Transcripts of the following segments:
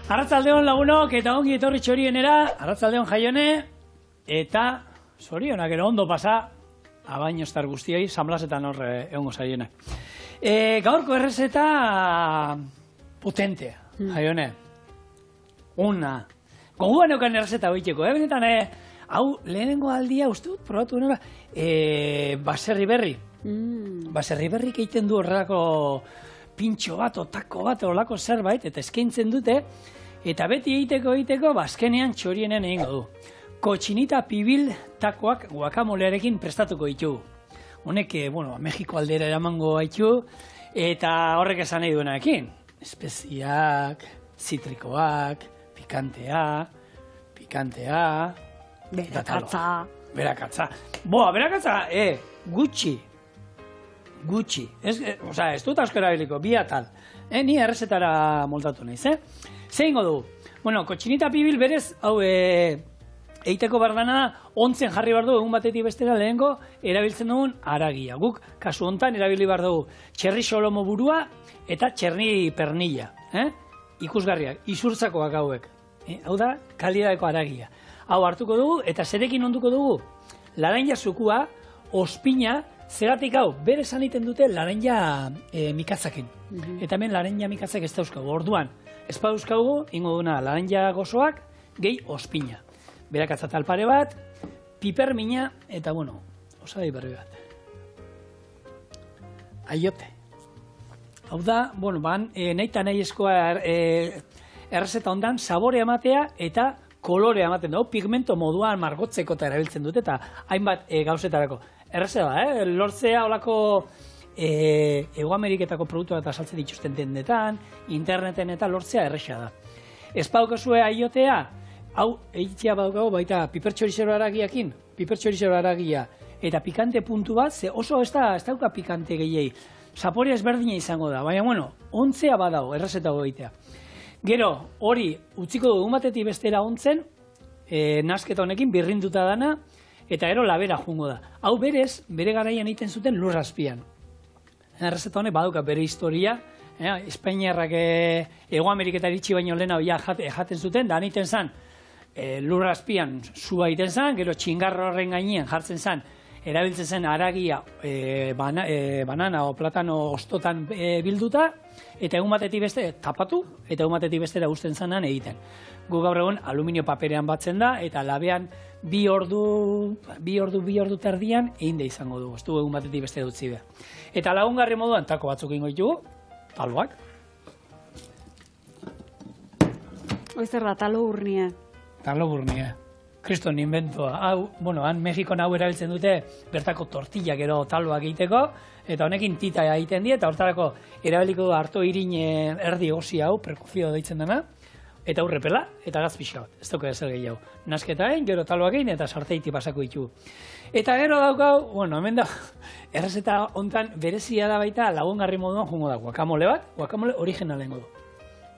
Arratzaldeon lagunok eta ongi etorri txorienera, arratzaldeon Jaione, eta zorionak ero ondo pasa, abaino estar guztioi, San Blasetan hor egongo zaienak. Gaurko errezeta potentea, Jaione. Una. Goguan euken errezeta hoiteko, benetan, hau lehenengo aldia uste dut, probatu nora, baserri berri. Baserri berrik egiten du horrelako pintxo bat, otako bat, horrelako zerbait, eta eskaintzen dute, eta beti egiteko, azkenean txorienen egingo du. Kotxinita pibil takoak guakamolearekin prestatuko ditugu. Honek, Mexiko aldera eramango haitu, eta horrek esan nahi duenarekin. Espeziak, zitrikoak, pikantea, berakatza. Berakatza, gutxi. Ez dut asko erabiliko, bi atal. Ni errezetara moldatu nahiz, Zein godu? Kotxinita pibil berez, hau, eiteko bardana da, ontzen jarri behar dugu, egun batetik bestera lehenko, erabiltzen dugun haragia. Guk, kasu hontan, erabili behar dugu txerri solomo burua eta txerni pernilla. Ikusgarriak, izurtzakoak hauek. Hau da, kalidadeko haragia. Hau hartuko dugu, eta zerekin onduko dugu, laranja zukua, ospina, zeratik hau, bere esan egiten dute laranja mikatzakin. Eta hemen laranja mikatzak ez dauzkagu. Orduan, ez dauzkagu, ingo duna laranja gozoak, gehi ospina. Berakatza talpare bat, pipermina, eta osadei berri bat. Aiote. Hau da, nahi eta nahi eskoa errezeta ondan, sabore ematea eta kolore ematen dugu, pigmento moduan margotzeko eta erabiltzen dute, eta hainbat gauzetarako. Errezeta, lortzea olako Ego Ameriketako produktu eta saltzen dituzten dendetan, interneten eta lortzea erresa da. Ez paukazue aiotea, hau egitea badaukago baita pipertxorizero haragiakin, pipertxorizero haragia, eta pikante puntu bat, ze oso ez dauka pikante gehiei. Zaporea ezberdina izango da, baina ontzea badago, errezetako egitea. Gero, hori, utziko dugu batetik bestera ontzen, nasketa honekin birrinduta dana, eta gero labera jungo da. Hau berez, bere garaian egiten zuten lurrazpian. Errezeta honek badauka bere historia, Espainiarrak Ego Ameriketa iritsi baino lehena jaten zuten, da egiten zen lurrazpian zua egiten zen, gero txingarro horren gainean jartzen zen, erabiltzen zen haragia banana o platano ostotan bilduta, eta egun batetik beste tapatu, eta egun batetik bestera uzten zenan egiten. Gu gaur egun aluminio paperean batzen da, eta labean bi ordu terdian egin da izango dugu, ez du egun batetik beste dutzi behar. Eta lagungarri moduan tako batzuk ingo ditugu, taloak. Zer da, talo urnia? Talo urnia. Kriston inventoa. Hau, han Mexikon hau erabiltzen dute bertako tortilla gero taloak egiteko, eta honekin tita egiten die, eta hortarako erabiliko du harto irin erdi gozi hau, prekofio deitzen dena, eta aurrepela, eta gaz pixka bat. Ez dugu ezer gehiago. Nasketa egin, gero taloak egin, eta sarteiti pasako ditugu. Eta gero daukau, hemen da, errezeta hontan berezia da baita lagungarri moduan jungo da guakamole bat, guakamole originalen godu.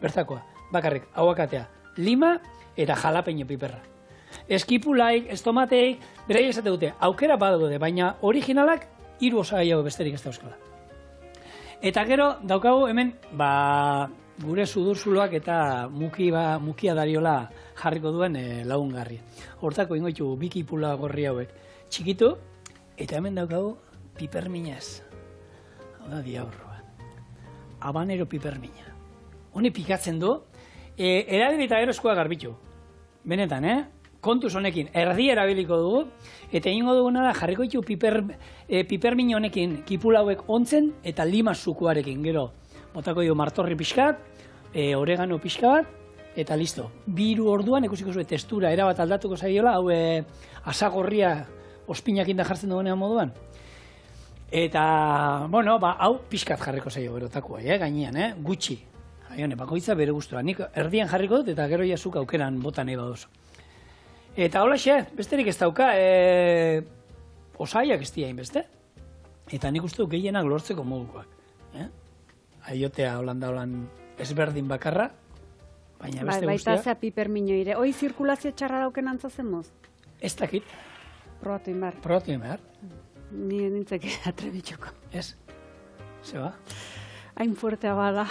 Bertakoa, bakarrik, aguakatea, lima eta jalapeño piperra. Eskipulaik, estomateik, berai esate dute, aukera badaude, baina originalak 3 osagai hau besterik ez dauzkala. Eta gero daukagu hemen, gure sudurzuloak eta mukia dariola jarriko duen lagungarri. Hortako ingo ditugu bi kipula gorri hauek txikitu, eta hemen daukagu piperminez. Hau da diaurroa. Habanero pipermina. Hone pikatzen du, erabili eta gero eskua garbitu. Benetan, kontuz honekin erdi erabiliko dugu, eta ingo duguna da jarriko ditu pipermin honekin kipula hauek ontzen eta lima zukuarekin. Gero, botako dugu martorri pixkat, oregano pixka bat, eta listo. 2 orduan ikusiko zuen testura erabat aldatuko zaiola, hau asagorria ospinakin da jartzen dugunean moduan. Eta, hau pixkat jarriko zaio berotakua, gainean, gutxi. Bakoitza bere gustura. Nik erdian jarriko dut eta gero jasuk aukeran bota nahi baduzu. Eta holaxe, besterik ez dauka, osaiak ez diain beste. Eta nik uste dut gehienak lortzeko modukoak. Aiotea holan ezberdin bakarra, baina beste guztia. Baita zea pipermino ire. Hoi zirkulazio txarra dauken antzazen moz? Ez dakit. Probatu inbar. Probatu inbar. Ni nintzek atrebitxuko. Ez? Zeba? Hain fuertea bada.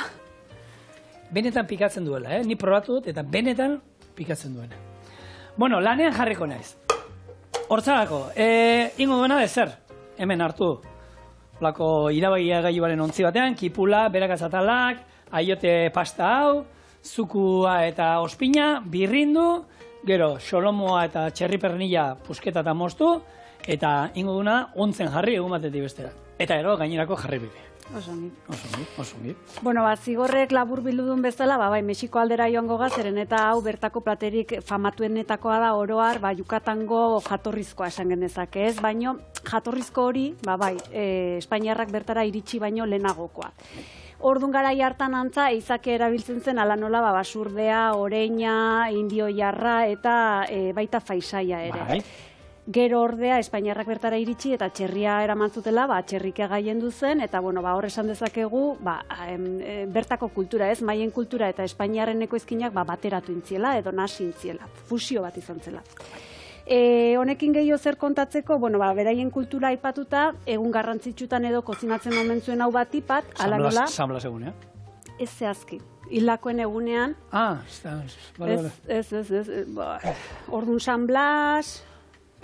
benetan pikatzen duela, ni probatu dut, eta benetan pikatzen duena. Bueno, lanean jarriko naiz. Hortzagako, ingo duena de zer, hemen hartu, lako irabagia gailuaren ontzi batean, kipula, berakazatalak, aiote pasta hau, zukua eta ospina, birrindu, gero xolomoa eta txerri pernila pusketa eta moztu, eta ingo duena ontzen jarri egun batetik bestera. Eta gero gainerako jarri bide. Oso ongi. Oso ongi. Bueno, zigorrek labur bildu duen bezala, bai, Mexiko aldera joango zeren eta hau bertako platerik famatuenetakoa da oroar, Yukatango jatorrizkoa esan genezake, ez? Baino jatorrizko hori, bai, Espainiarrak bertara iritsi baino lehenagokoa. Ordun garai hartan antza, eizake erabiltzen zen ala nola basurdea, oreina, indio jarra eta baita faisaia ere. Bai. Gero ordea, Espainiarrak bertara iritsi eta txerria eraman zutela, txerrika gaiendu zen, eta hor esan dezakegu, bertako kultura, ez, maien kultura eta Espainiarren ekoizkinak bateratu intziela, edo nasi intziela, fusio bat izan zela. Honekin gehiago zer kontatzeko, beraien kultura aipatuta, egun garrantzitsutan edo kozinatzen omen zuen hau bat ipat, ala nola? Samblas egunean. Ez zehazki. Hilakoen egunean. Ez. Ordun San Blas.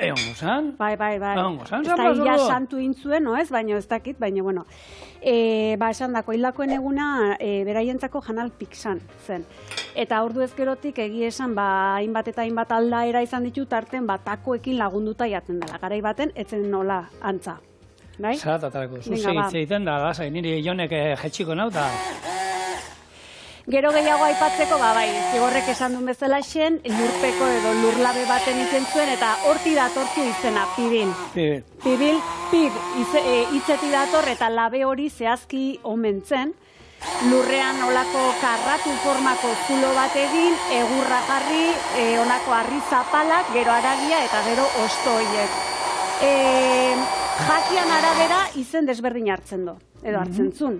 Egongo zan? Bai. Egongo zan, San Blas oro? Santu intzuen, no ez? Baina ez dakit, baina bueno. Esan dako, hilakoen eguna beraientzako janal piksan zen. Eta ordu ezkerotik egia esan, hainbat eta hainbat aldaera izan ditu tarten, takoekin lagunduta jaten dela. Garai baten, etzen nola antza. Bai? Zarat atarako, zuzi egiten da, lasai, niri jonek jetxiko nau, eta... Gero gehiago aipatzeko, zigorrek esan duen bezala xen, lurpeko edo lurlabe baten izen zuen, eta horti datortu izena, pibil. Pibil, hitzeti dator, eta labe hori zehazki omen zen, lurrean olako karratu formako zulo bat egin, egurra jarri, olako harri zapalak, gero haragia eta gero ostoiek. Jakian arabera izen desberdin hartzen du, edo hartzen zuen.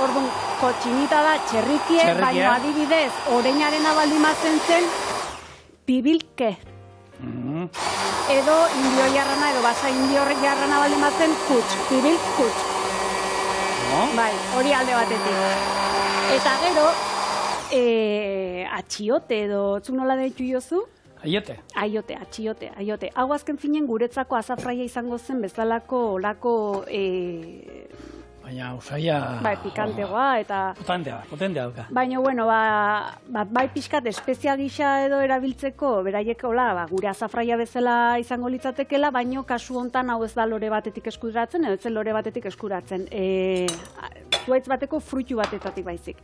Orduan, kotxinita da txerrikie, baina adibidez, oreinaren abaldimatzen zen, pibilke. Edo indio jarrana, edo basa indio jarrana abaldimatzen, kuts, pibil, kuts. Hori alde batetik. Eta gero, atxiote edo, zuk nola deitu jozu? Aiote. Atxiote. Hau azken finen guretzako azafraia izango zen bezalako olako... Baina usaia... Pikantegoa eta... Potentea dauka. Baina, bai pixkat espezia gisa edo erabiltzeko, beraiek gure azafraia bezala izango litzatekela, baina kasu hontan hau ez da lore batetik eskuratzen, edo ez lore batetik eskuratzen. Zuaitz bateko fruitu batetatik baizik.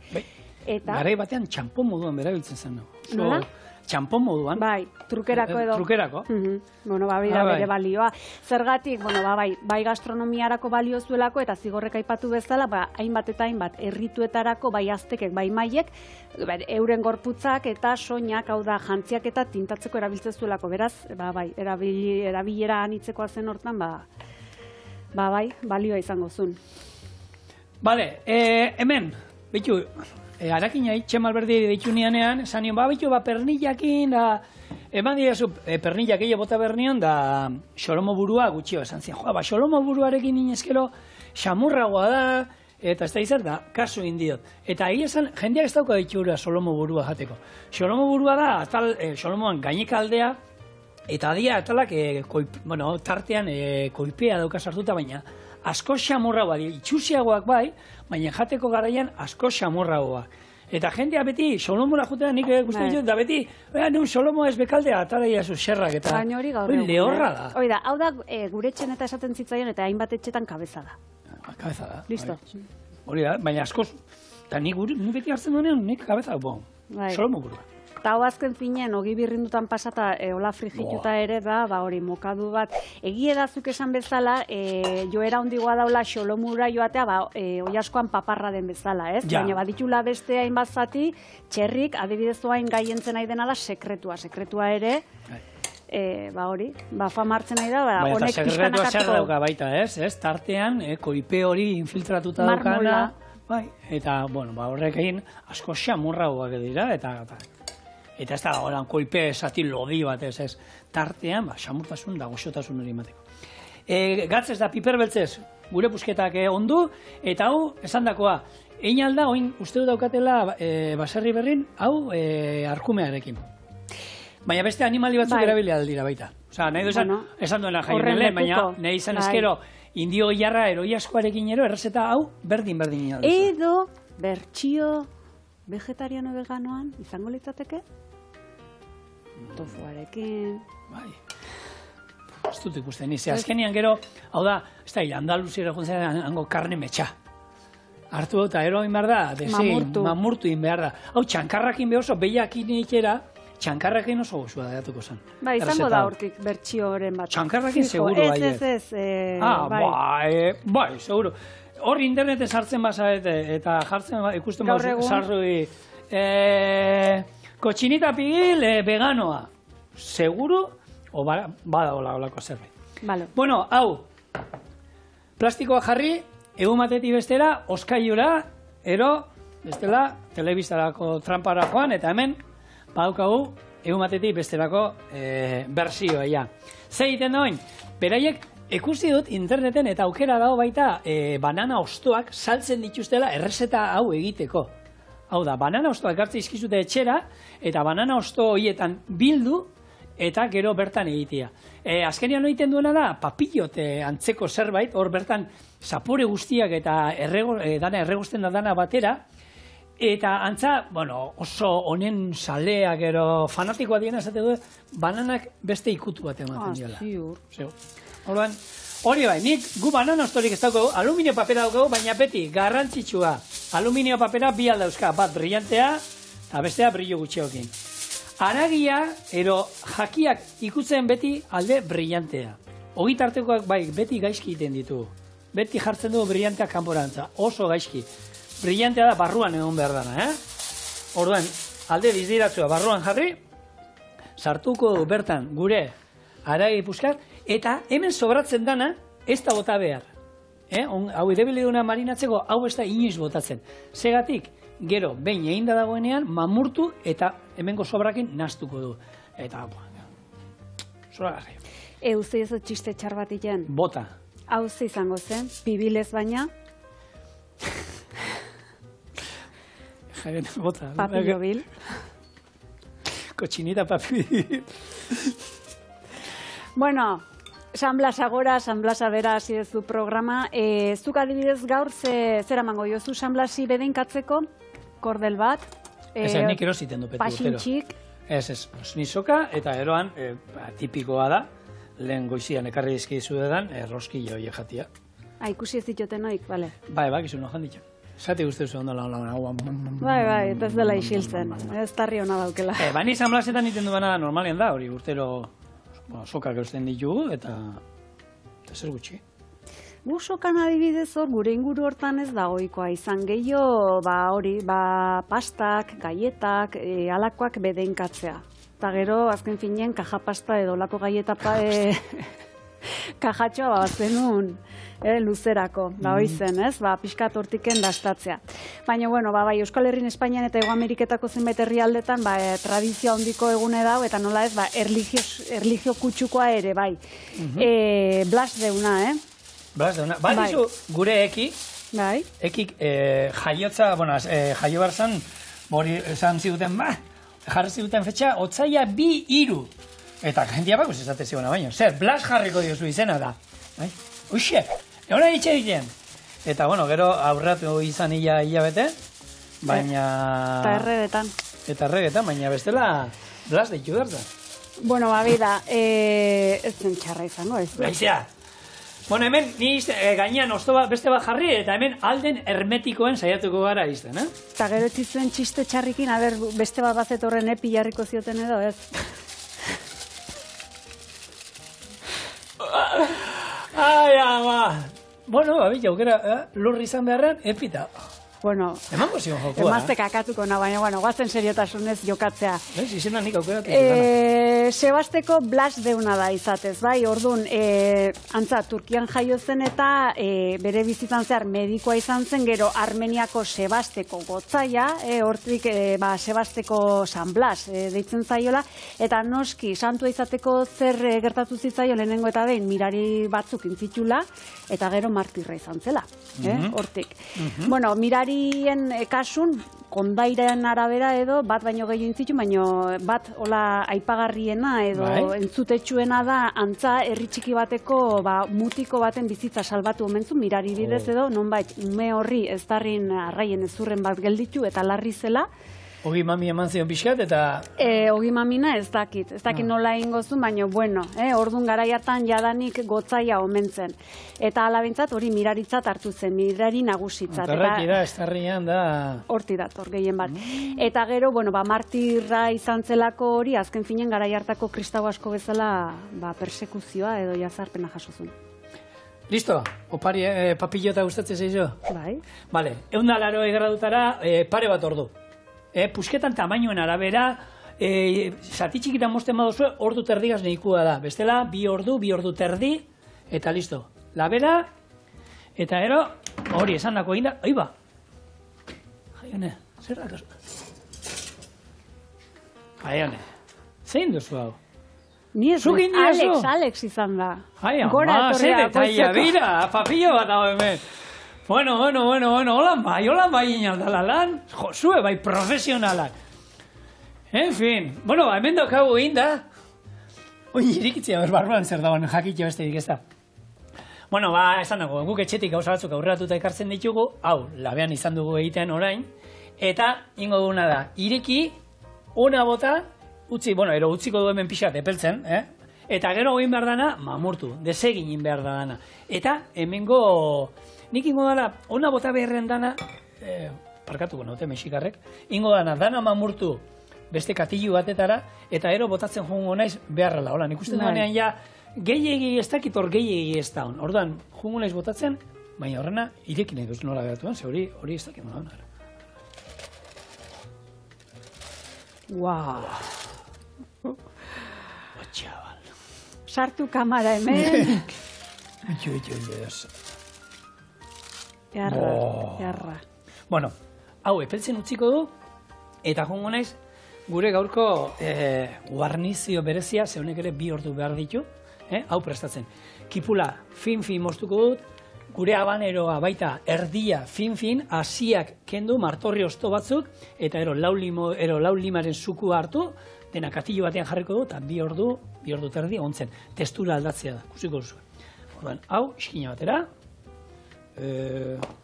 Garai batean txampon moduan berabiltzen zen. Nola? Txampon moduan. Trukerako edo. Trukerako. Bere balioa. Zergatik, bai gastronomiarako balio zuelako, eta zigorrek aipatu bezala, hainbat eta hainbat errituetarako, bai aztekek, bai maiek, euren gorputzak eta soinak, hau da, jantziak eta tintatzeko erabiltzen zuelako. Beraz, erabilera anitzekoa zen hortan, balioa izango zuen. Bale, hemen, behitu, Arakin Txema Alberdi deitu nianean, esan nion, behitu, pernillakin, eman dirazu, pernillak egia bota bernion, da xolomo burua gutxio esan zian. Xolomo buruarekin inezkero, xamurragoa da, eta ez da izan da, kasu indiot. Eta egia esan, jendeak ez dauka ditugura xolomo burua jateko. Xolomo burua da, xolomoan gaineka aldea, eta adia atalak, tartean koipea dauka sartuta, baina asko xamurragoa, itxusiagoak bai, baina jateko garaian asko xamurragoak. Eta jendea beti, solomora jutea nik guzti ditut, da beti, solomo ez bekaldea, atara iazu xerrak, eta lehorra da. Oida, hau da, gure etxen eta esaten zitzaion, eta hainbat etxetan kabeza da. Kabeza da. Listo. Hori da, baina askoz, eta nik beti hartzen duenean, nik kabeza, solomo burua. Eta hau azken finen, ogi birrindutan pasata, hola frigituta ere da, hori mokadu bat. Egie dazuk esan bezala, joera hondigoa daula xolomura joatea, oi askoan paparra den bezala, ez? Baina baditula beste hainbat zati, txerrik, adibidez doain gaientzen nahi dena da sekretua. Sekretua ere, hori, fama hartzen nahi da, honek pixkanak hartuko. Baina eta sekretua zer dauka baita, ez? Tartean, koipe hori infiltratuta daukana. Eta, horrek egin, asko xamurragoak dira, eta ez da horan koipe zati lodi bat ez, tartean, xamurtasun da goxotasun hori emateko. Gatzez da piper beltzez, gure pusketak ondu, eta hau, esan dakoa, Egin alda, oin uste du daukatela baserri berrin, hau arkumearekin. Baina beste animali batzuk erabilia aldira baita. Osa, nahi du esan duena jaien lehen, baina nahi izan ezkero indio gilarra eroi askoarekin ero, errezeta hau berdin alda. Edo, bertxio vegetariano veganoan izango litzateke? Tofuarekin. Bai. Ez dut ikusten nize. Azkenian gero, hau da, ez da, Andaluziera juntzen hango karne metxa. Hartu eta eroin behar da, mamurtu in behar da. Hau, txankarrakin behoso, behiakin itxera, txankarrakin oso gozua datuko zen. Bai, izango da hortik bertxioren bat. Txankarrakin seguru baiet. Bai, seguru. Hor interneten sartzen bazarete eta jartzen ikusten sarrui kotxinita pigil veganoa. Seguru, o bada olako zerbait. Bueno, hau, plastikoa jarri, egun batetik bestera, oskaiura, ero, bestela, telebistarako trampara joan, eta hemen, badaukagu, egun batetik besterako bersioa, ja. Zer egiten doin, beraiek, ikusi dut interneten eta aukera dago baita banana ostoak saltzen dituztela errezeta hau egiteko. Hau da, banana ostoak hartzen izkizute etxera eta banana osto horietan bildu eta gero bertan egitea. Azkenean egiten duena da papillot antzeko zerbait, hor bertan zapore guztiak eta dana erregusten da dana batera, eta antza, bueno, oso honen salea gero fanatikoa diena esate du, bananak beste ikutu bat ematen diola. Ziur. Orduan, hori bai, gu banana ostorik ez daukagu, aluminio papera daukagu, baina beti garrantzitsua. Aluminio papera bi aldauzka, bat brillantea, eta bestea brillo gutxeokin. Haragia, jakiak ikutzen beti alde brillantea. Ogitartekoak bai, beti gaizki egiten ditu. Beti jartzen du brillantea kanporantza, oso gaizki. Brillantea da barruan egon behar dana, Orduan, alde diziratzua barruan jarri, sartuko bertan gure haragi puskar, eta hemen sobratzen dana ez da bota behar. Hau idebili duna marinatzeko, hau ez da inoiz botatzen. Segatik, gero, behin egin da dagoenean, mamurtu eta hemengo sobrakin naztuko du. Eta, zoragarri. Ze ez txiste txar bat iten? Bota. Hau ze izango zen, pibilez baina? Jaren, bota. Papillo bil. Kotxinita papillo. Bueno, San Blas agora, San Blas abera hasi duzu programa. Zuk adibidez gaur zer emango jozu San Blasi bedeinkatzeko? Kordel bat? Ez, nik erositen du petu urtero. Pasintxik? Ez, nisoka eta eroan, tipikoa da, lehen goizian ekarri dizkizu edan, roskillo hori jatia. Ikusi ez ditoten noik, bale? Bai, gizu nojan ditu. Zati guzti zu ondo lan hauan. Bai, eta ez dela isiltzen. Ez tarri hona daukela. Bani San Blasetan iten duena normalean da, hori urtero sokak eusten ditugu, eta zer gutxi. Gu sokan adibidez hor, gure inguru hortan ez da ohikoa izan gehiago, pastak, gaietak, alakoak bedeinkatzea. Eta gero, azken finean, kajapasta edo lako gaieta kajatxoa zenun luzerako, hoi zen, ez? Pixkat hortiken dastatzea. Baina, bai, Euskal Herrin, Espainian eta Hego Ameriketako zenbait herrialdetan tradizio handiko egune dau, eta nola ez, erlijio kutsukoa ere, bai. Blas deuna, Blas deuna. Badizu gure ekik jaiotza, jaio barzan, hori esan ziduten, jarri ziduten fetxa, otzaia 2-3. Eta jentia bakus esate zigona baino. Zer, Blas jarriko diozu izena da. Uxe, egon egitxe egiten. Eta, gero aurratu izan hilabete, baina... Eta erregetan, baina bestela Blas deitu darta. Bida, ez zen txarra izango, ez? Baizea. Hemen, ni gainean beste bat jarri, eta hemen alden hermetikoen saiatuko gara izten, Eta gero etzizuen txiste txarrikin, beste bat bazetorren epi jarriko zioten edo, ez? Ai, ama! Bila, aukera, lurri izan beharren, epita. Emango zion jokua. Emazte kakatuko, baina, guazen seriotasunez jokatzea. Izena nik aukeratu izan. Sebasteko Blas deuna da izatez, bai, orduan, antza, Turkian jaio zen eta bere bizitzan zehar medikoa izan zen, gero Armeniako Sebasteko gotzaia, hortik Sebasteko San Blas deitzen zaiola, eta noski, santua izateko zer gertatu zitzaio lehenengo eta behin mirari batzuk intzitula, eta gero martirra izan zela, hortik. Mirari mirarien kasun, kondairen arabera edo, bat baino gehiago intzitu, baino bat hola aipagarriena edo entzutetsuena da, antza herri txiki bateko mutiko baten bizitza salbatu omentzu, mirari bidez edo, nonbait, ume horri ez darrin arraien ezurren bat gelditu eta larri zela. Ogi mami eman zion pixkat eta... Ogi mamina ez dakit nola ingozun, baina bueno, ordun garai hartan jadanik gotzaia omentzen. Eta alabintzat hori miraritzat hartu zen, mirari nagusitzat. Otarraki da, estarrian da... Horti dator, gehien bat. Eta gero, martirra izan zelako hori, azken finen garai hartako kristau asko bezala persekuzioa edo jazarpena jasozun. Listo, opari papillota gustatzen zeizo? Bai. Vale, 180 gradutara pare bat ordu. Pusketan tamainoen arabera, zati txikitan mozten baduzu, ordu terdigaz nahikoa da. Bestela, 2 ordu terdi, eta listo. Labera, eta ero, hori esan dako egin da, aiba! Jaione, zer da kasu? Jaione, zein duzu hau? Ni ez Alex izan da. Gora etorria poizeko. Bira, papillo bat hau hemen. Bueno, holan bai inaldala lan, Josue, bai profesionalak. En fin, hemen daukagu egin da. Oin, irikitzia, barruan zer dagoen, jakitia beste ez da. Esan dago, guk etxetik gauza batzuk aurreratuta ekartzen ditugu, hau, labean izan dugu egiten orain, eta ingo duguna da, ireki, ona bota, utziko du hemen pixat epeltzen, eta gero egin behar dana, mamurtu, desegin egin behar dana. Eta hemengo... Nik ingo dana, ona bota beharren dana, parkatuko naute mexikarrek, ingo dana mamurtu beste katilu batetara, eta ero botatzen jungo naiz beharrela. Hola, nik uste duenean ja, gehiegi ez dakit hor gehiegi ez da hon. Orduan, jungo naiz botatzen, baina horrena, irekin nahi duz nola behatuen, ze hori ez dakit nola. Wow. Txabal. Sartu kamara hemen. Jarra. Bueno, hau epeltzen utziko du, eta jongo naiz, gure gaurko guarnizio berezia, ze honek ere 2 ordu behar ditu, hau prestatzen. Kipula fin moztuko dut, gure habaneroa baita erdia fin, hasiak kendu, martorri osto batzuk, eta lau limaren suku hartu, dena katillo batean jarriko du, eta 2 ordu terdi ontzen. Testura aldatzea da, kusiko duzu. Orduan, hau, iskina batera,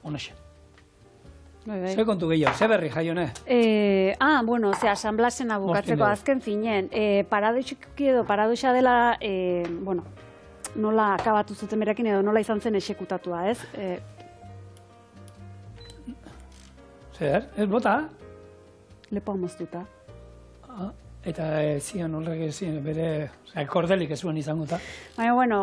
onaxe. Zer kontu gehiago, zer berri jaione? Asanblasena bukatzeko azken finen, paradoxa dela, nola akabatu zuten berakin edo nola izan zen esekutatua, ez? Zer, ez bota? Lepoa moztuta. Eta zian horrek bere kordelik ez zuen izango eta. Baina,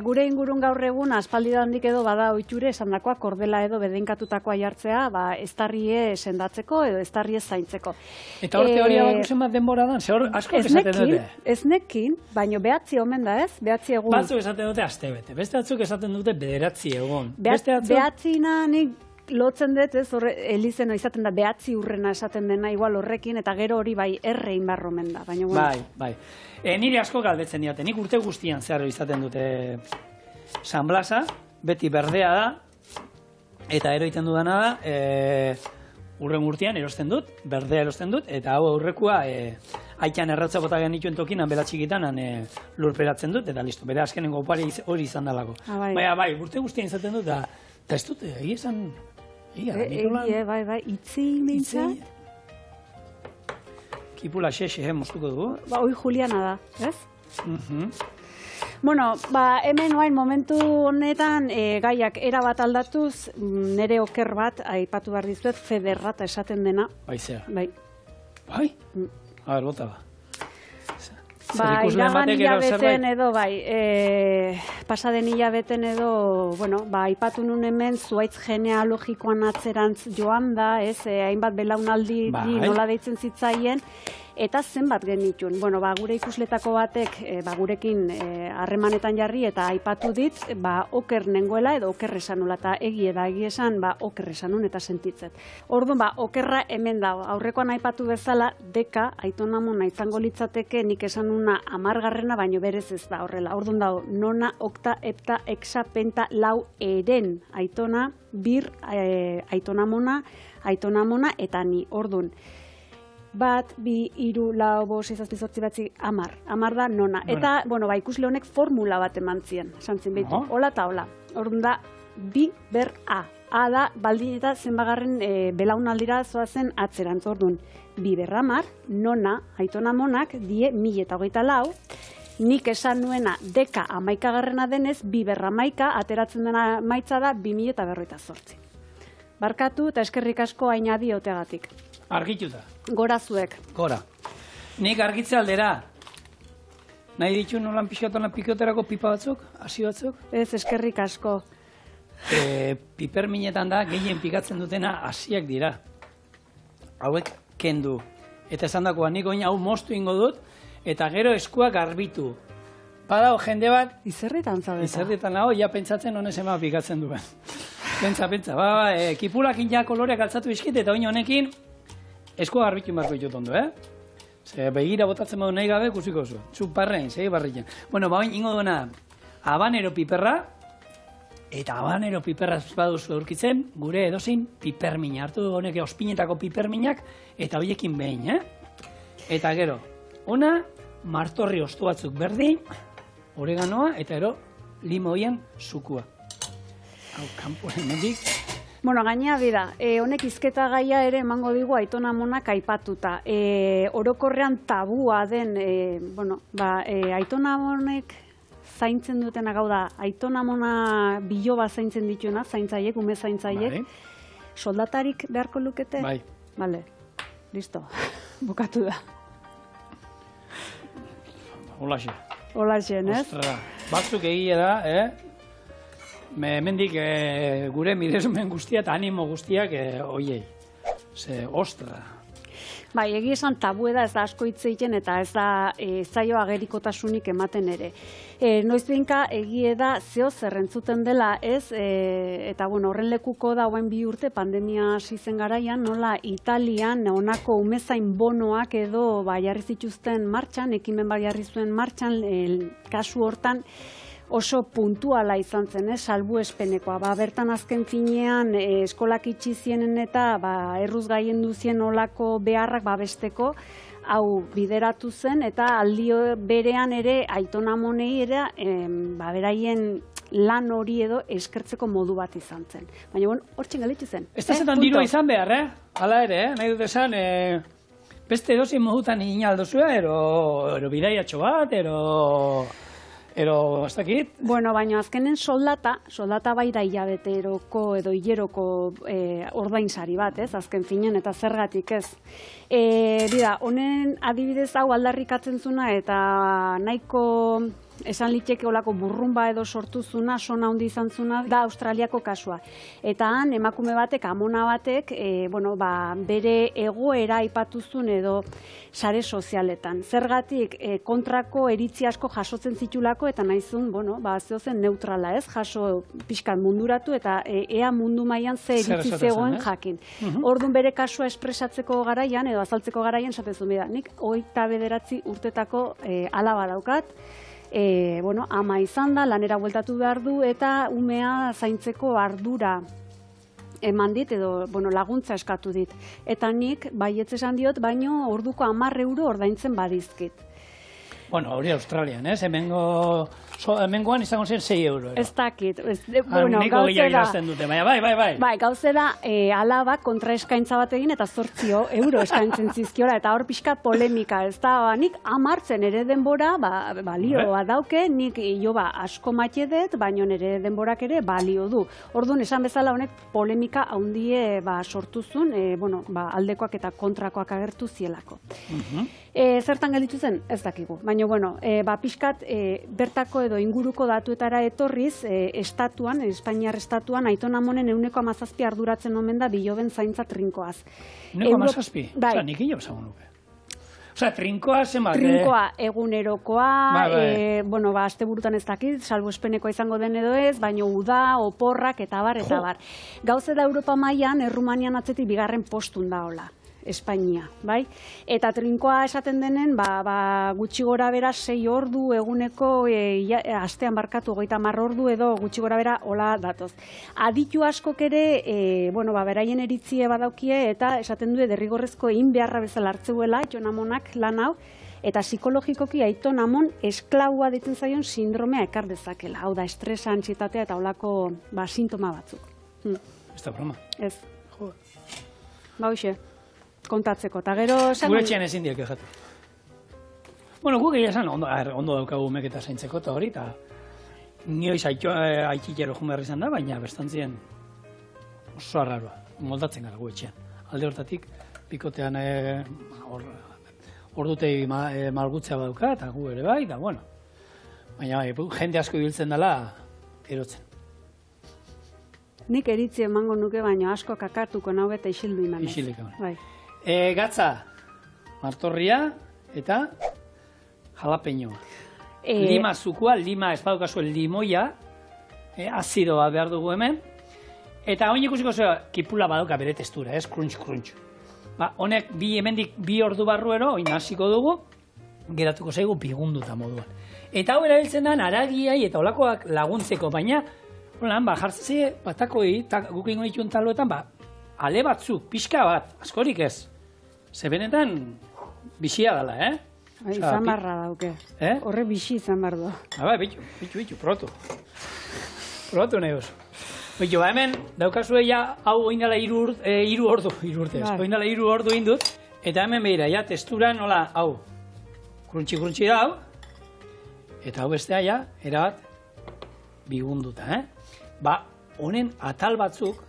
gure ingurun gaur egun aspaldi handik edo bada ohiture esandakoa kordela edo bedeinkatutakoa jartzea, estarrie sendatzeko edo estarrie zaintzeko. Eta horte hori abakusen bat denbora dan, ze hor asko esaten dute. Ez nekin, baina 9 omen da ez, 9 egun. Batzuk esaten dute astebete, beste batzuk esaten dute 9 egun. 9 nik lotzen dut, ez, elizeno izaten da 9 urrena esaten dena igual horrekin, eta gero hori bai errein barromen da. Bai. Nire asko galdetzen diate, nik urte guztian zehar izaten dute San Blasa, beti berdea da, eta eroiten dudana da, urren urtean erosten dut, berdea erosten dut, eta hau aurrekua aitan erratza bota genituen tokinan bela txikitan lurperatzen dut, eta listo, bere azkenengo opari hori izan dalako. Bai, urte guztian izaten dut, eta ez dut, egizan... Bai, itzi mintzat. Kipula xe moztuko dugu. Hoi Juliana da, ez? Bueno, hemen oain momentu honetan gaiak erabat aldatuz, nere oker bat, aipatu behar dizuet, federrata esaten dena. Bai, zera. Bai? A ber, bota ba. Iragan hilabeten edo, pasaden hilabeten edo, aipatu nun hemen zuaitz genealogikoan atzerantz joan da, hainbat belaunaldi nola deitzen zitzaien, eta zenbat genitun. Bueno, gure ikusletako batek gurekin harremanetan jarri eta aipatu dit, oker nengoela edo oker esan nola, eta egie esan, oker esan nun eta sentitzet. Orduan, okerra hemen dago. Aurrekoan aipatu bezala, deka, Aitona Amona izango litzateke, nik esan nuna 10garrena, baino berez ez da horrela. Orduan dago, nona, okta, epta, exa, penta, lau, eren, Aitona, bir, Aitona Amona, eta ni. Orduan, 1, 2, 3, 4, 5, 6, 7, 8, 9, 10. 10 da nona. Eta, ikusle honek formula bat eman zien, santzien behitu. Hola eta hola. Orduan da, bi, ber, a. A da, baldin eta zenbagarren belaunaldira zoazen atzerantz. Orduan, bi berra 10, nona, Aitona Amonak, die 1024, nik esan nuena deka 11garrena denez, bi berra 11, ateratzen dena maitza da 2048. Barkatu eta eskerrik asko ainadi otegatik. Argituta. Gora zuek. Gora. Nik argitze aldera. Nahi ditu nolan pixkatolan pikoterako pipa batzuk, hasi batzuk? Ez, eskerrik asko. Piperminetan da gehien pikatzen dutena hasiak dira. Hauek kendu. Eta esan dakoa, nik oin hau moztu ingo dut, eta gero eskuak garbitu. Badago jende bat... Izerritan zabeta. Izerritan hau, ja pentsatzen honez ema pikatzen duen. Pentsa. Kipulakin ja koloreak altzatu izkit, eta oin honekin eskuak garbitu inbarko ditut ondo, Ze begira botatzen badu nahi gabe, kusiko zu. Zuparrein, segi barriken. Bueno, oin ingo duena, habanero piperra, eta habanero piperra baduzu aurkitzen, gure edozein pipermina. Hartu honek ospinetako piperminak, eta horiekin behin, Eta gero, ona, martorri ostu batzuk berdin, oreganoa, eta ero, limoien sukua. Hau, kanporen mendik. Bueno, gainea bida, honek hizketa gaia ere emango digu Aitona Amonak aipatuta. Orokorrean tabua den, Aitona Amonek zaintzen dutena, gau da, Aitona Amona biloba zaintzen dituena, zaintzaiek, ume zaintzaiek, soldatarik beharko lukete? Bai. Bale, listo, bukatu da. Holaxe. Holaxen, ez? Ostra, batzuk egia da, Hemendik gure miresmen guztia eta animo guztiak oiei. Ze, ostra. Bai, egia esan tabu da ez da asko hitz egiten eta ez da zaio agerikotasunik ematen ere. Noizbeinka egie da zeo zerrentzuten dela ez, eta horren lekuko da hauen 2 urte pandemia hasi zen garaian, nola Italian honako umezain bonoak edo jarri zituzten martxan, ekimen jarri zuen martxan, kasu hortan, oso puntuala izan zen, salbuespenekoa. Bertan azken finean eskolak itxi zienen eta erruz gaien duzien olako beharrak babesteko hau bideratu zen eta aldi berean ere Aitona Amonei ere beraien lan hori edo eskertzeko modu bat izan zen. Baina, hortxen galitzu zen. Ez da zetan dirua izan behar, Hala ere, nahi dut esan, beste edozein modutan inaldozua, ero bidaiatxo bat, ez dakit? Bueno, baina azkenen soldata bai da hilabeteroko edo hileroko ordainsari bat, azken finen, eta zergatik ez. Bida, honen adibidez hau aldarrikatzen zuna eta nahiko esan liteke olako burrumba edo sortu zuna, sona handi izan zuna, da Australiako kasua. Eta han, emakume batek, amona batek, bere egoera aipatuzun edo sare sozialetan. Zergatik, kontrako eritzi asko jasotzen zitulako, eta nahizun, zehozen neutrala ez, jaso pixkan munduratu, eta ea mundu mailan ze eritzi zegoen jakin. Orduan bere kasua espresatzeko garaian, edo azaltzeko garaian, esatezun bida, nik 29 urtetako alaba daukat, ama izan da, lanera bueltatu behar du, eta umea zaintzeko ardura eman dit, edo laguntza eskatu dit. Eta nik, baietz esan diot, baino orduko 10 euro ordaintzen badizkit. Hori Australian, hemengoan izango zen 6 euro. Ez dakit. Niko gehiago irazten dute, baina bai. Bai, gauze da, alaba kontra eskaintza bat egin eta 8 euro eskaintzen zizkiola, eta hor pixka polemika, ez da, nik 10 ere denbora, balioa dauke, nik asko maite dut, baino nire denborak ere balio du. Orduan, esan bezala honek polemika handie sortuzun, aldekoak eta kontrakoak agertu zielako. Zertan gelditu zen? Ez dakigu. Baina, pixkat, bertako edo inguruko datuetara etorriz, estatuan, Espainiar estatuan, Aitona Amonen 17 arduratzen omen da biloben zaintza trinkoaz. 17? Bai. Nik ino esan nuke. Osea, trinkoa zenbat? Trinkoa egunerokoa, bueno, asteburutan ez dakit, salbuespenekoa izango den edo ez, baino uda, oporrak, eta bar, eta bar. Gauze da Europa mailan, Errumanian atzetik bigarren postun da hola. Espainia, bai? Eta trinkoa esaten denen, gutxi gora bera 6 ordu eguneko, astean barkatu 30 ordu edo gutxi gora bera hola datoz. Aditu askok ere, bueno, beraien eritzie badaukie eta esaten du derrigorrezko egin beharra bezala hartzeuela, Aiton Amonak lan hau, eta psikologikoki Aiton Amon esklaua ditzen zaion sindromea ekar dezakela. Hau da, estresa, antsietatea eta holako sintoma batzuk. Ez da broma. Ez. Ba, hoxe. Kontatzeko, eta gero... Gure etxean ezin diak ejatu. Bueno, guk egia esan, ondo daukagu meketa zaintzeko eta hori, eta nioiz aitzitero jumerri izan da, baina bestantzien oso arraroa, moldatzen gara gu etxean. Alde hortatik, bikotean ordutei malgutzea badauka, eta gu ere bai, da, bueno. Baina jende asko ibiltzen dela, erotzen. Nik eritzi emango nuke, baina asko kakatuko nahu eta isildu imanez. Isilik, bai. Gatza, martorria eta jalapeñoa. Lima zukua, lima ez badukazuen limoia, azidoa behar dugu hemen. Eta hori ikusiko zera, kipula badauka bere testura, crunch. Honek hemendik 2 ordu barruero, hori hasiko dugu, geratuko zaigu bigunduta moduan. Eta hau erabiltzen da, aragiai eta olakoak laguntzeko, baina, jartze batakoi, guk ingo dituen taloetan, ale batzuk, pixka bat, askorik ez. Ze benetan, bixia dela, Izan barra dauke. Horre bixi izan bar du. Bitu, protu. Protu nahi oso. Bitu, hemen, daukazue ja, hau oindala 3 ordu, 3 urte ez. Oindala 3 ordu indut, eta hemen behira, ja, testura nola, hau, kruntxi da, hau, eta hau bestea, ja, erabat, bigunduta, honen atal batzuk,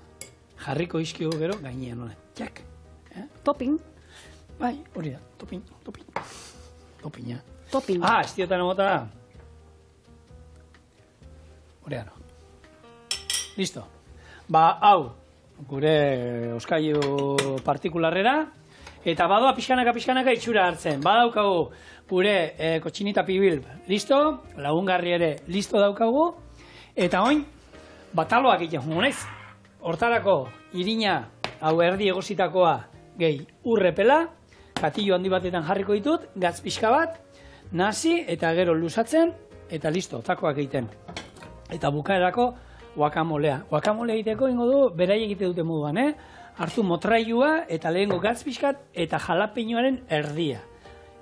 jarriko izkigu gero, gainean honen. Jak. Topping. Bai, hori da, topping. Toppinga. Topping. Ez diotan emota da. Horeano. Listo. Hau, gure oskailu partikularrera, eta badoa pixkanaka itxura hartzen. Badaukagu gure kotxinita pibil listo, lagungarri ere listo daukagu, eta oin, bataloak egiten honez. Hortarako, irina, hau erdi egositakoa gehi urrepela, katillo handi batetan jarriko ditut, gatz pixka bat, nasi eta gero lusatzen, eta listo, takoak egiten. Eta bukaerako guakamolea. Guakamolea egiteko ingo du, berai egite dute moduan, hartu motrailua eta lehengo gatz pixkat eta jalapeñoaren erdia.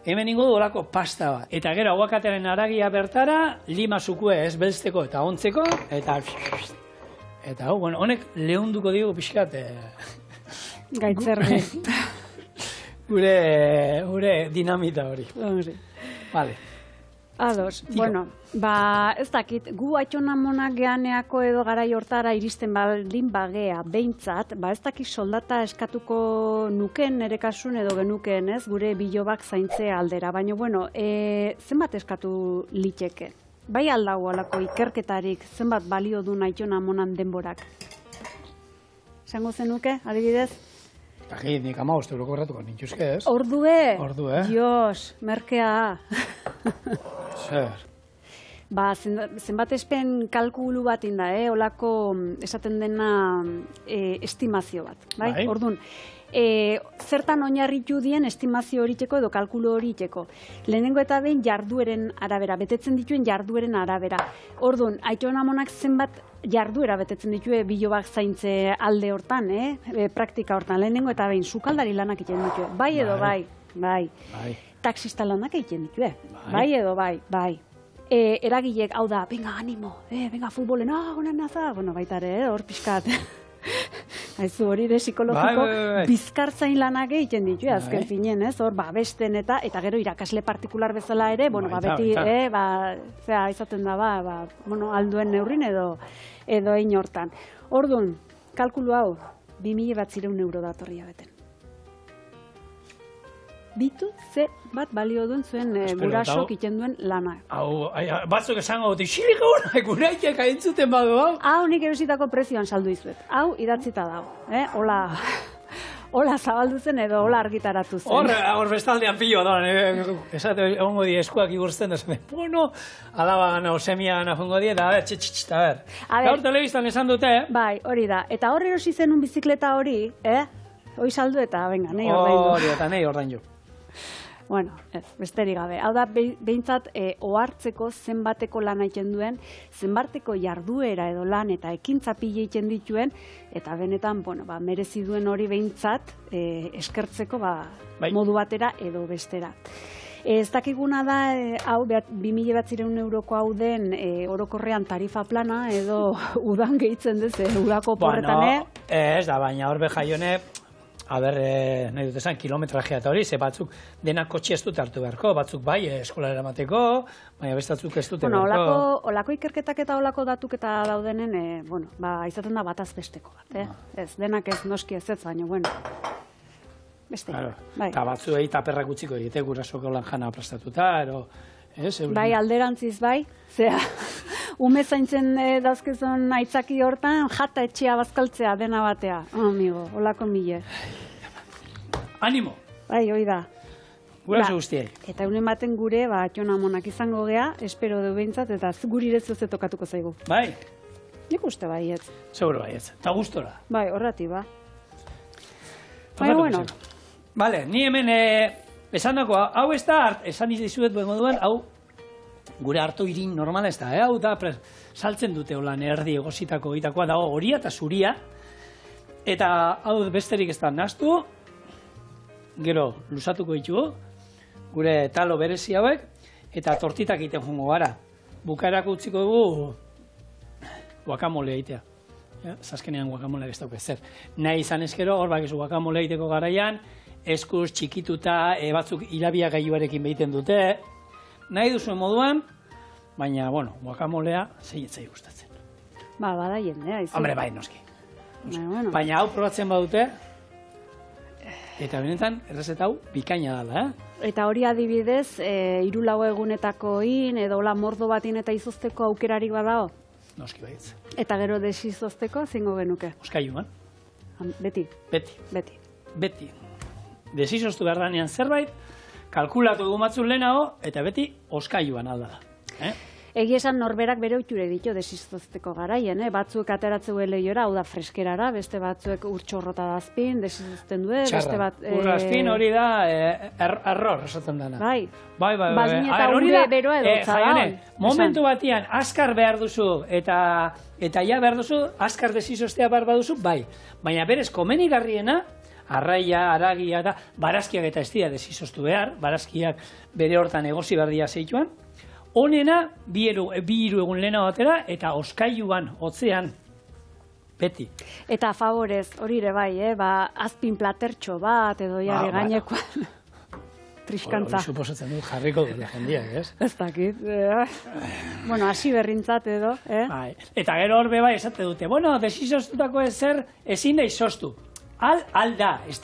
Hemen ingo du olako pasta bat. Eta gero aguakatearen aragia bertara, lima zukue ez belzteko eta ontzeko, eta hau, honek lehunduko digu pixkat... Gaitzerri. Gure dinamita hori. Vale. Ados. Bueno, ez dakit, gu Aiton Amonak geaneako edo garai hortara iristen baldin bagea, behintzat, ez dakit soldata eskatuko nuken nere kasun edo genuken, ez, gure bilobak zaintzea aldera. Baina, bueno, zenbat eskatu liteke? Bai aldago alako ikerketarik, zenbat balio du Aiton Amonan denborak? Esango zenuke, adibidez? Nik 15 euroko erratuko nintuzke, ez? Ordue? Ordue. Dios, merkea. Zer? Zenbat espen kalkulu bat inda, olako esaten dena estimazio bat, bai? Orduan, zertan oinarritu dien estimazio horiteko edo kalkulu horiteko. Lehenengo eta behin jardueren arabera, betetzen dituen jardueren arabera. Orduan, Aiton Amonak zenbat jarduera betetzen ditue bilobak zaintze alde hortan, praktika hortan. Lehenengo eta behin, sukaldari lanak egiten ditue. Bai edo bai. Taxista lanak egiten ditue. Bai edo bai. Eragilek, hau da, venga, animo, venga, futbolen, honan naza, bueno, baita ere, hor pixkat. Haizu hori de psikologiko bizkartzain lanak egiten ditu, azken finen, ez? Hor, besten eta gero irakasle partikular bezala ere, bueno, beti, izaten da, alduen neurrin edo egin hortan. Orduan, kalkulu hau, 2.900 euro datorria beten. Bitu, ze bat balio duen zuen gurasok iten duen lana. Hau, batzuk esango dut, isilik hori, gure aitek aintzuten badu, hau? Hau nik erositako prezioan saldu izuet. Hau, idatzita dago. hola zabaldu zen edo hola argitaratu zen. Hor bestaldean pilo doan, esate egongo di eskuak igurtzen da zen, bueno, alaba gana, osemia gana jongo di, eta a ber, gaur telebistan esan dute, Bai, hori da, eta hor erosi zenun bizikleta hori, hoi saldu eta, venga, nahi ordaindu. Hori, eta nahi ordaindu. Bueno, ez, besterik gabe. Hau da, behintzat, ohartzeko zenbateko lan egiten duen, zenbateko jarduera edo lan eta ekintza pila egiten dituen, eta benetan, bueno, merezi duen hori behintzat eskertzeko modu batera edo bestera. Ez dakiguna da, hau, 2.900 euroko hau den orokorrean tarifa plana edo udan gehitzen dez, udako porretan, Ez da, baina hor behaione, nahi dut esan, kilometrajea eta hori, ze batzuk denak kotxe ez dut hartu beharko, batzuk bai, eskola eramateko, baina bestatzuk ez dute beharko. Olako ikerketak eta olako datuk eta daudenen, izaten da bataz besteko bat, Ez, denak ez noski ez ez, baina, bueno, beste. Eta batzuei taperrak utziko egite, gurasoko lan jana prestatuta, ero... Bai, alderantziz bai, zera, ume zaintzen dauzkezon aitzaki hortan, jata etxea bazkaltzea dena batea. Amigo, holako mile. Animo! Bai, hoi da. Guraso guztiei. Eta unen baten gure, txona monak izango gea, espero du behintzat, eta guri ere zuze tokatuko zaigu. Bai? Nik uste bai, ez. Seguro bai, ez. Eta gustora. Bai, horrati, ba. Bai, bueno. Bale, ni hemen... Esan dako, hau ez da, esan izuet moduan, hau gure hartu irin normala ez da, hau da, saltzen dute holan erdi egositako egitakoa, dago horia eta zuria, eta hau besterik ez da naztu, gero lusatuko ditugu, gure talo berezi hauek, eta tortitak egiten jongo gara. Bukaerako utziko dugu guakamole egitea. Zaskenean guakamole ez dauke zer. Nahi izan ezkero, hor bakizu guakamole egiteko garaian, eskuz, txikituta, batzuk irabia gaiuarekin behiten dute. Nahi duzuen moduan, baina, bueno, guakamolea zeinetzai gustatzen. Bada jendea, izan. Hombre, bai, noski. Baina hau probatzen badute, eta benetan, errezeta hau, bikaina dala, Eta hori adibidez, 3-4 egunetakoin, edo la mordo batin eta izozteko aukerarik badao? Noski baietz. Eta gero desizozteko, zingo genuke? Oskailuan. Beti? Beti. Desizoztu behar danean zerbait, kalkulatu dugu batzun lehenago, eta beti oskailuan aldala. Egia esan norberak bere utxure ditu desizozteko garaien, batzuk ateratzeu lehiora, hau da freskerara, beste batzuek urtxorrota dazpin, desizozten du, beste bat... Urrazpin hori da error esaten dana. Bai. Bazin eta ure beroa edo Jaione, momentu batian, askar behar duzu, eta ja behar duzu, askar desizoztea behar baduzu, bai. Baina berez, komenigarriena, arraia, aragia da, barazkiak eta ez dira desizoztu behar, barazkiak bere hortan egosi berdia zeituan, honena, bi hiru egun lehena batera, eta oskailuan, hotzean, beti. Eta favorez, hori ere bai, azpin platertxo bat, edo jarri gainekoan, triskantza. Hori suposatzen dut jarriko dut jendiak, ez? Ez dakit. Bueno, hasi berrintzat edo, Eta gero horbe bai esate dute, bueno, desizoztutako ezer ezin da izoztu. Alda, ez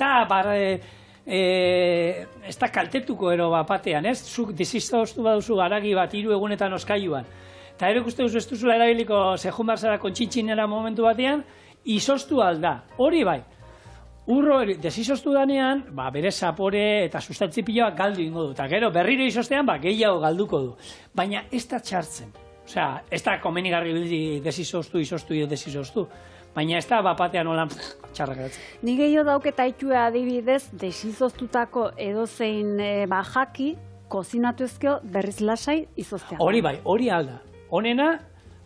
da kaltetuko ero batean, ez? Zuk desizoztu baduzu garagi bat 3 egunetan oskailuan. Eta ere ikuste duzu ez duzula erabiliko zehun barzara kontxintxinera momentu batean, izoztu alda. Hori bai, urro desizoztu danean, bere zapore eta sustantzi piloak galdu ingo du. Eta gero berriro izoztean, gehiago galduko du. Baina ez da txartzen. Osea, ez da komenigarri bildi desizoztu, izoztu, desizoztu. Baina ez da bapatean holan txarrak eratzen. Ni gehiago dauketa itxua adibidez, desizoztutako edozein jaki, kozinatu ezkeo berriz lasai izoztea. Hori bai, hori alda. Honena,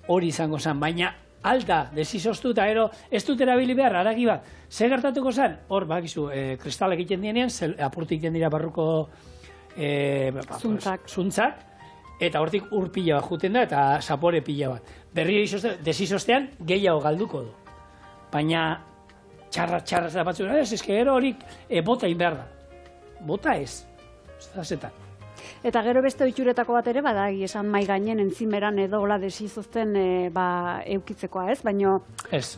hori izango zen, baina alda desizoztu eta ez dut erabili behar, aragi bat. Zer gertatuko zen? Hor, bakizu, kristalak egiten dienean, apurtu egiten dira barruko zuntzak, eta hortik ur pila bat juten da, eta zapore pila bat. Berri desizoztean gehiago galduko du. Baina txarra da batzuk, ez gero horik bota inbehar da. Bota ez. Zazetan. Eta gero beste oituretako bat ere, badagi esan mai gainen entzimeran edo hola desizozten eukitzekoa, ez? Baina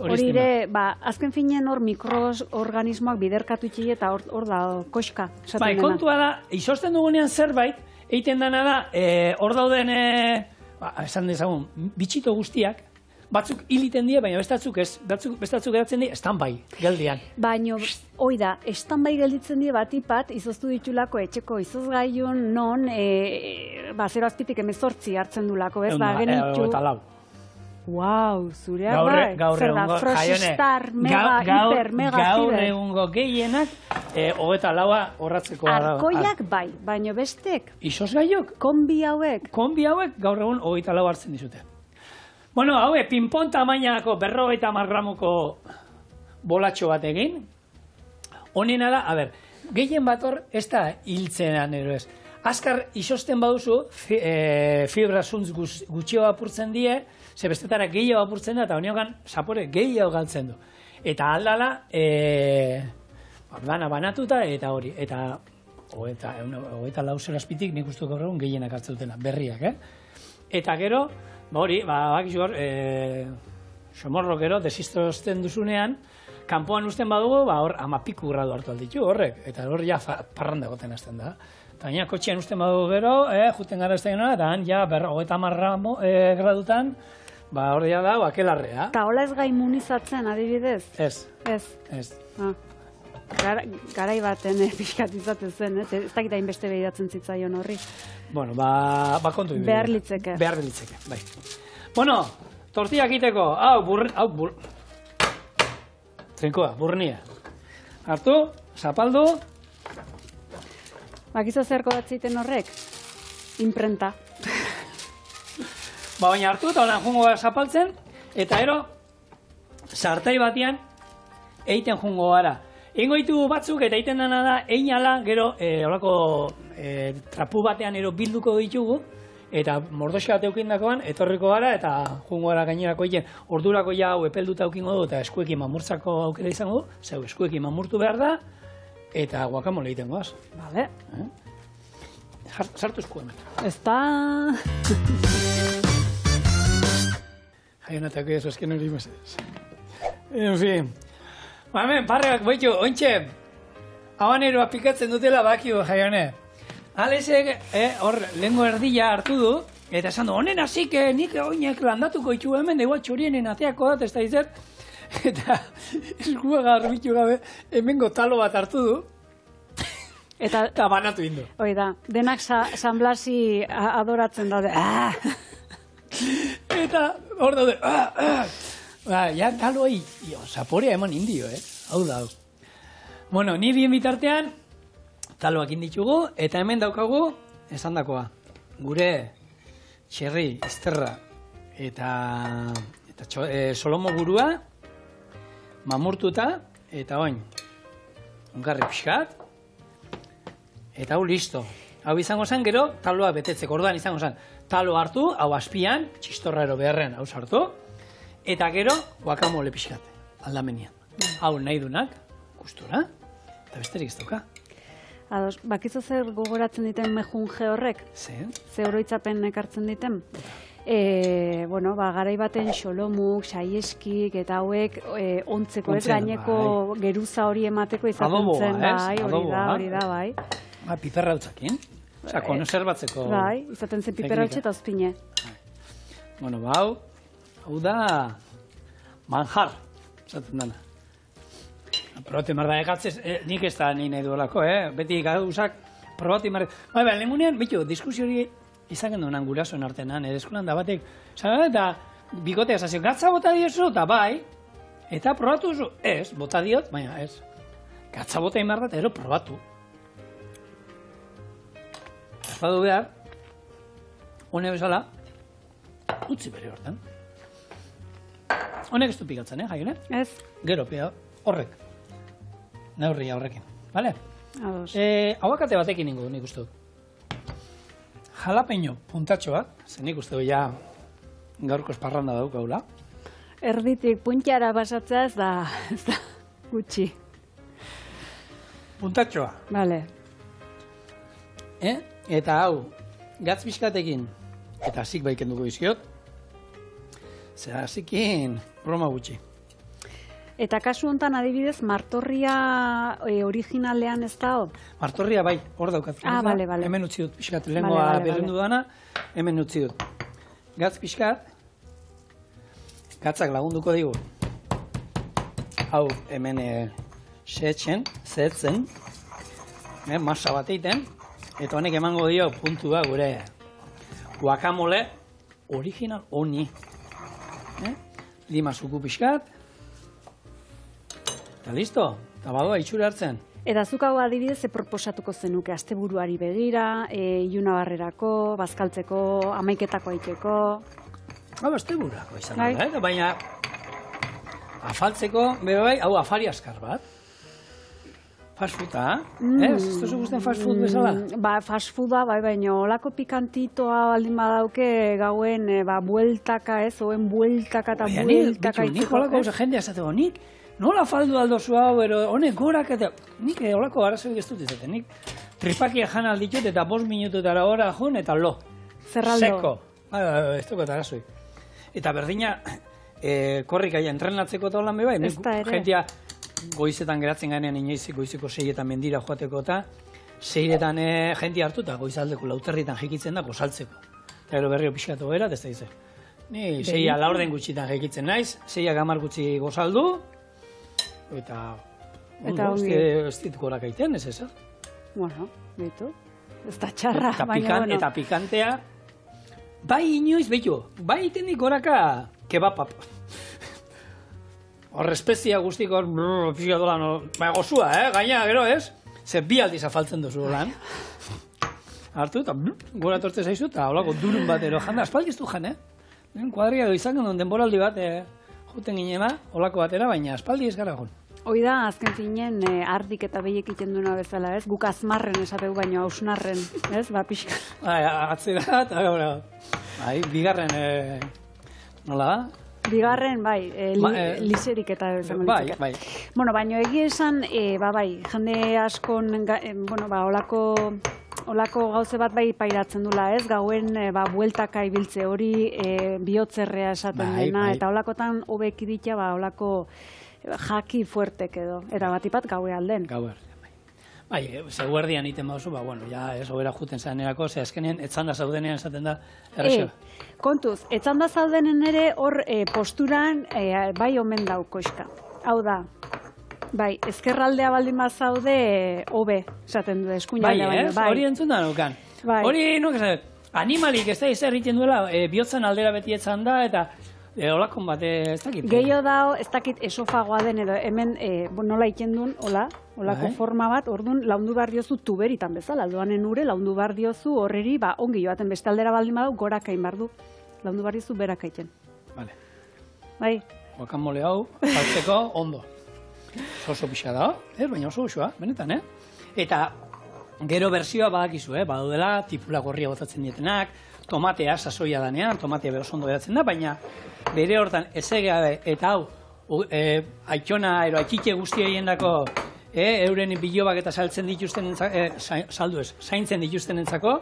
hori ere, azken finean hor mikroorganismoak biderkatu itxi eta hor da koxka. Bai, kontua da, izozten dugunean zerbait, egiten dana da, hor dauden, esan dezagun, bitxito guztiak, batzuk hiliten die, baina bestatzuk ez, bestatzuk geratzen die, stand-by, geldian. Baina, hoi da, stand-by gelditzen die batipat, izoztu ditulako etxeko izozgailun non, 0 azpitik 18 hartzen dulako, ez? Genitu... Eta lau. Wow, zurea bai, zer da, Frostar, mega, hiper, mega, gaur egungo gehienak, 24 horratzeko. Arkoiak bai, baino bestek. Izozgailok? Kombi hauek. Kombi hauek gaur egun 24 hartzen dizute. Bueno, haue, pinpon tamainako 50 gramoko bolatxo bat egin. Honena da, gehien bat hor, ez da hiltzenan ero ez. Azkar izosten baduzu, fibra zuntz gutxio apurtzen die, ze bestetara gehiago apurtzen da, eta honiogan zapore gehiago galtzen du. Eta aldala, dana banatuta, eta hori, eta 24 zerazpitik nik uste gaur egun gehienak hartzen dutena, berriak, Eta gero, hori, bakizu hor, somorro gero, desistozten duzunean, kanpoan usten badugu, hor 10 gradu hartu alditu horrek, eta hor ja parranda goten hasten da. Eta baina kotxean usten badugu gero, juten gara ez da gena, eta han ja 30 gradutan, hori da, akelarrea. Eta hola ez gai imunizatzen, adibidez? Ez. Garai baten pixkat izaten zen, ez dakit hainbeste behiratzen zitzaion horri. Bueno, kontu. Behar litzeke. Behar litzeke, bai. Bueno, tortillak iteko, hau, trinkoa, burnia. Hartu, zapaldu. Bakizu zerko bat ziten horrek? Imprenta. Baina hartu eta honan jungo zapaltzen, eta ero, sartai batean, eiten jungo gara. Eingo ditu batzuk, eta eiten dena da, einala, gero, horako trapu batean ero bilduko ditugu, eta mordoxka bat eukindakoan, etorriko gara, eta jungo gara gainerako egin, ordurako ja hau epelduta eukingo du, eta eskuekin mamurtzako aukera izango du, zeu eskuekin mamurtu behar da, eta guakamole egiten goaz. Vale. Sartu esku hemen. Ez da... Jaionatako ez azken hori mesedez. En fin. Hemen, parreak boitu, ointxe, habaneroa pikatzen dutela bakio jaione. Alesek, hor, lehengo erdila hartu du, eta esan du, honen hasik nik oinek landatuko itxu hemen, da igual txorienen ateako dat, ez da izan. Eta eskua garbitu gabe, hemengo talo bat hartu du, eta banatu indu. Hoi da, denak San Blasi adoratzen daude. Eta hor daude, ja taloei, zaporea eman indio, hau da. Bueno, ni bien bitartean, taloak inditugu, eta hemen daukagu, esan dakoa, gure txerri, izterra, eta solomo burua, mamurtuta, eta oin, ungarri pixkat, eta hau listo. Hau izango zen, gero, taloa betetzeko, orduan izango zen, talo hartu, hau azpian, txistorra ero beharrean, hau sartu, eta gero, guakamole pixkat, aldamenian. Hau nahi dunak, gustura, eta besterik ez dauka. Ados, bakizu zer gogoratzen diten mejunge horrek? Ze oroitzapen ekartzen diten? Bueno, garai baten xolomuk, saieskik, eta hauek ontzeko ez gaineko geruza hori emateko izaten zen, hori da, bai. Piperra utzakin, oza, konservatzeko... Bai, izaten zen piperra utxe eta ozpine. Bueno, hau da manjar, esaten dana. Probati marra egatzez, nik ez da nahi duelako, beti gauzak probati marra... Baina, lehemunean, bitu, diskusio hori izan gendunan gurasoen artenan, eskulan da batek, eta bikotea zazio, gatza bota diozu, eta bai, eta probatu zu, ez, bota diot, baina ez, gatza bota imarra, eta ero probatu. Badu behar, hone bezala, utzi bere hortan. Honek ez du pikatzen, jaione? Ez. Gero, horrek. Neurria horrekin, bale? Ados. Aguakate batekin ingo, nik uste dut. Jalapeño puntatxoa, zen nik uste dut ja gaurko esparranda daukaula. Erditik puntiara basatzea ez da gutxi. Puntatxoa. Bale. Eta hau, gatz bizkatekin, eta zik baiken dugu izkiot, zera zikin broma gutxi. Eta kasu honetan adibidez, martorria originalean ez da? Martorria bai, hor daukat. Bale. Hemen utzi dut pixkat, lehenkoa berrendu dana, hemen utzi dut. Gatz pixkat, gatzak lagunduko digu. Hau hemen zehetzen, masa bat egiten, eta honek emango dio puntua gure guacamole original honi. Lima zuku pixkat, eta listo, eta badoa itxura hartzen. Eta zuk hau adibidez, ze proposatuko zenuke asteburuari begira, ilunabarrerako, bazkaltzeko, hamaiketako aiteko? Astebururako izan da, baina afaltzeko, bai, hau afari askar bat. Fast fooda, ez? Ez duzu gusten fast food bezala? Ba, fast fooda, bai, baina olako pikantitoa baldin badauke gauen, bueltaka, ez? Oen bueltaka eta bueltaka itzeko. Nik olako jendea esateko, nik nola faldu aldozu hau, honek gorak eta... Nik olako arazoik ez dut izaten, nik tripakia jan alditut eta 5 minututara ora jun eta lo. Zerraldo. Seko. Ez dut arazoik. Eta berdina, korrikaia entrenatzeko eta holan bebai, jentia goizetan geratzen ganean inoizik goizeko 6etan mendira joateko eta 6etan jentia hartu eta goizaldeko 4:00 jekitzen da gosaltzeko. Eta gero berrio pixkatu gara, ez da izan. Ni 6 laurden gutxitan jekitzen naiz, 6 10 gutxi gozaldu, eta ez dit gorak aiten, ez ezer. Bueno, bitu, ez da txarra, baina bueno. Eta pikantea, bai inoiz, bai itenik goraka kebapap. Hor espezia guztik hor, pixka dolan, gozua, gaina, gero ez? Zer bi aldiz afaltzen duzu lan. Hartu eta gora torte zaizu eta holako durun bat ero janda, aspaldi ez du jan, kuadria edo izan genuen denboraldi bat, juten ginema, holako batera, baina aspaldi ez gara jon. Hoi da, azken finen, ardik eta behiek iten duena bezala, ez? Guk azmarren esateu baino hausnarren, ez? Ba, pixka. Atzera, eta bigarren, nola da? Bigarren, bai, liserik eta bezango litzeke. Bai. Bueno, baina egia esan, bai, jende askon, olako gauze bat bai pairatzen dula, ez? Gauen, bueltaka ibiltze hori, bihotzerrea esaten dena, eta olakotan hobek iditia, olako jaki fuertek edo, eta batipat gaue alden. Gaue alden, bai. Bai, zeguerdian iten bauzu, ja, ez obera juten zanenerako, ze azkenean, etzanda zaudenean esaten da, errexo. Kontuz, etzanda zaudenen ere hor posturan bai omen daukoizka. Hau da, bai, ezkerraldea baldin bazaude hobe, esaten du, eskuinaldea baino. Bai, hori entzun da nukan. Hori, nuk esaten, animalik ez da izan egiten duela, bihotzan aldera beti etzan da, eta holakon bat, ez dakit. Gehiago dao, ez dakit esofagoa den, edo hemen nola iten duen, holako forma bat, orduan laundu behar diozu tuberitan bezala, aldoanen ure, laundu behar diozu horreri, ongi joaten beste aldera baldin badau, gorakain behar du. Laundu behar diozu berakaiten. Vale. Bai. Guacamole hau, jartzeko, ondo. Oso pixa da, baina oso osoa, benetan, Eta gero berzioa badakizu, badaudela, tipula gorria botatzen dietenak, tomatea sasoia danean, tomatea beroz ondo geratzen da, baina bere hortan ezegabe eta hau aitona, aitike guztia hiendako euren bilobak eta saltzen dituzten zaintzen dituzten entzako,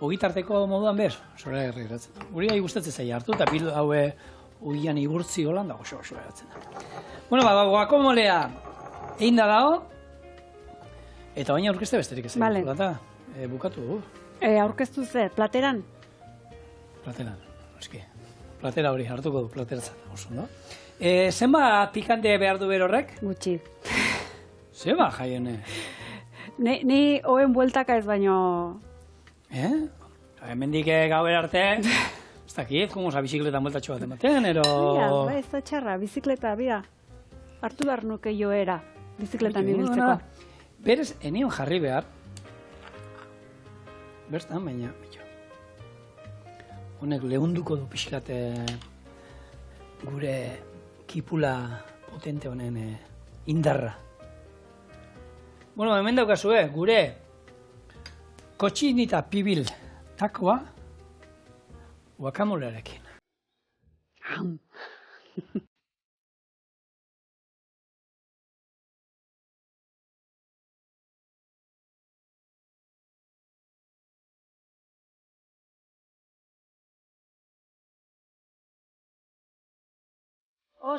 ogitarteko moduan bez, zora erregiratzen da. Guri gai gustatzen zaila hartu, eta bil hau ogian igurtzi holan da, oso eratzen da. Bueno, guacamolea egin da dago, eta baina aurkezte besterik ez. Vale. Bukatu du. Aurkeztu ze, plateran? Plateran, eski. Platera hori hartuko du, plateratzen, oso, no? Zenba pikante behar du berorrek? Gutxi. Zeba, jaiene? Ni hoen bueltaka ez baino... Hemendik gauer arte, ez dakit, kumoza bizikletan bueltatxo bat ematen, ero... Bai, ez da txarra, bizikleta, bira. Hartu behar nuke joera, bizikletan ibiltzeko. Berez, enion jarri behar, bertan, baina, honek lehunduko du pixkat gure kipula potente honen indarra. Bueno, hemen daukazu, gure kotxinita pibil takoa guacamolearekin.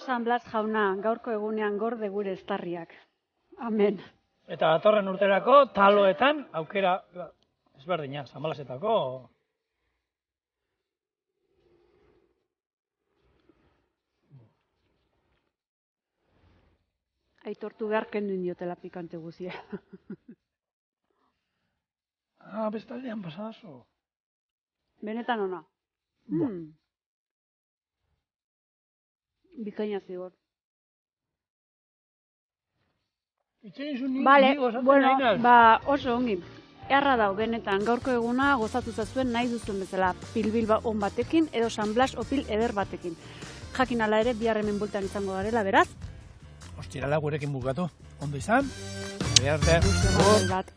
San Blas jauna, gaurko egunean gorde gure estarriak. Amen. Eta datorren urterako taloetan aukera ezberdina, San Blasetako. Aitortu behar kendu indiotela pikante guzia. Bestaldean pasadazo. Benetan ona. Bikaina zigor. Vale, bueno, oso ongi. Erra dau, benetan, gaurko eguna gozatu zazuen nahi duzuen bezala. Pil on batekin edo San Blas opil eder batekin. Jakin ala ere, bihar hemen bultan izango garela, beraz? Ostirala gurekin bukatu. Ondo izan? Behar Bat.